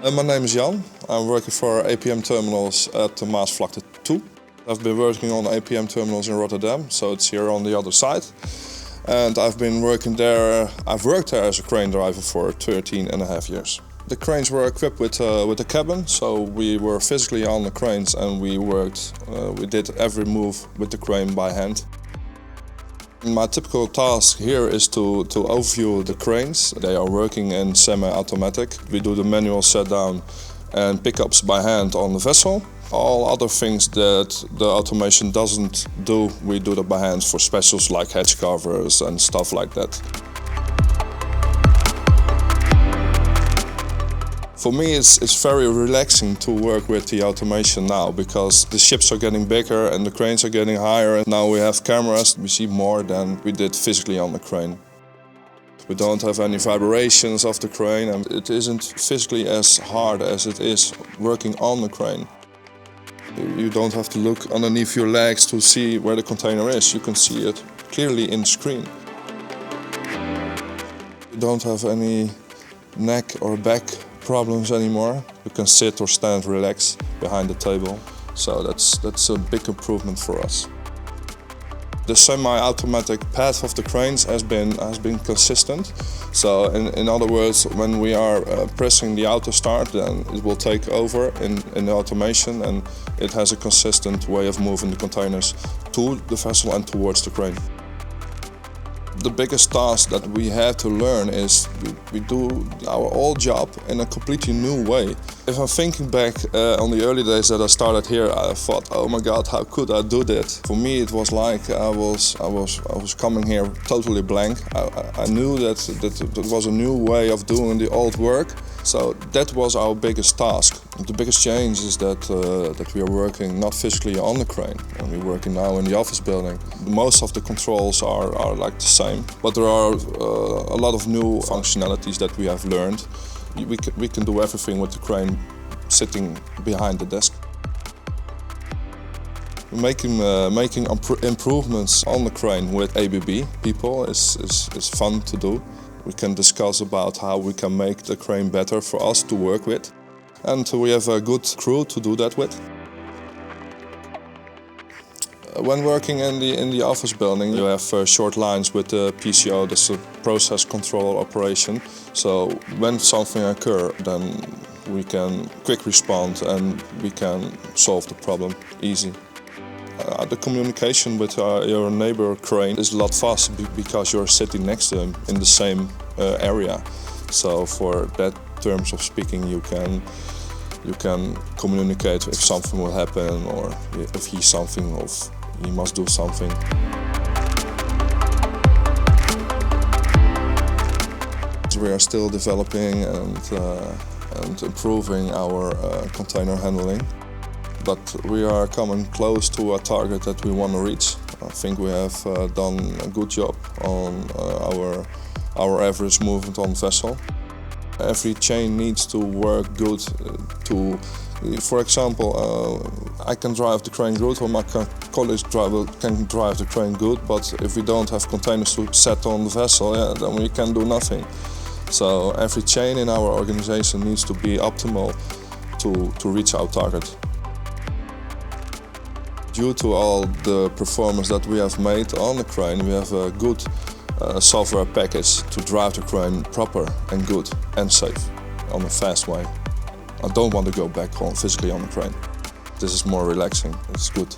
My name is Jan. I'm working for APM Terminals at the Maasvlakte II. I've been working on APM Terminals in Rotterdam, so it's here on the other side. And I've worked there as a crane driver for 13.5 years. The cranes were equipped with a cabin, so we were physically on the cranes and we did every move with the crane by hand. My typical task here is to overview the cranes. They are working in semi-automatic. We do the manual set down and pickups by hand on the vessel. All other things that the automation doesn't do, we do that by hand for specials like hatch covers and stuff like that. For me, it's very relaxing to work with the automation now because the ships are getting bigger and the cranes are getting higher. And now we have cameras, we see more than we did physically on the crane. We don't have any vibrations of the crane and it isn't physically as hard as it is working on the crane. You don't have to look underneath your legs to see where the container is. You can see it clearly in the screen. You don't have any neck or back problems anymore. You can sit or stand relaxed behind the table. So that's a big improvement for us. The semi-automatic path of the cranes has been consistent. So in other words, when we are pressing the auto start, then it will take over in the automation and it has a consistent way of moving the containers to the vessel and towards the crane. The biggest task that we had to learn is we do our old job in a completely new way. If I'm thinking back on the early days that I started here, I thought, oh my God, how could I do that? For me, it was like I was coming here totally blank. I knew that it was a new way of doing the old work. So that was our biggest task. The biggest change is that we are working not physically on the crane, and we're working now in the office building. Most of the controls are like the same, but there are a lot of new functionalities that we have learned. We can do everything with the crane sitting behind the desk. Making improvements on the crane with ABB people is fun to do. We can discuss about how we can make the crane better for us to work with. And we have a good crew to do that with. When working in the office building, you have short lines with the PCO, that's the process control operation. So when something occurs, then we can quick respond and we can solve the problem easy. The communication with your neighbor crane is a lot faster because you're sitting next to him in the same area. So for that terms of speaking, you can communicate if something will happen or if he must do something. We are still developing and improving our container handling. But we are coming close to a target that we want to reach. I think we have done a good job on our average movement on vessel. Every chain needs to work good for example, I can drive the crane good or my colleagues can drive the crane good, but if we don't have containers to set on the vessel, then we can do nothing. So every chain in our organization needs to be optimal to reach our target. Due to all the performance that we have made on the crane, we have a good software package to drive the crane proper and good and safe on a fast way. I don't want to go back physically on the crane. This is more relaxing, it's good.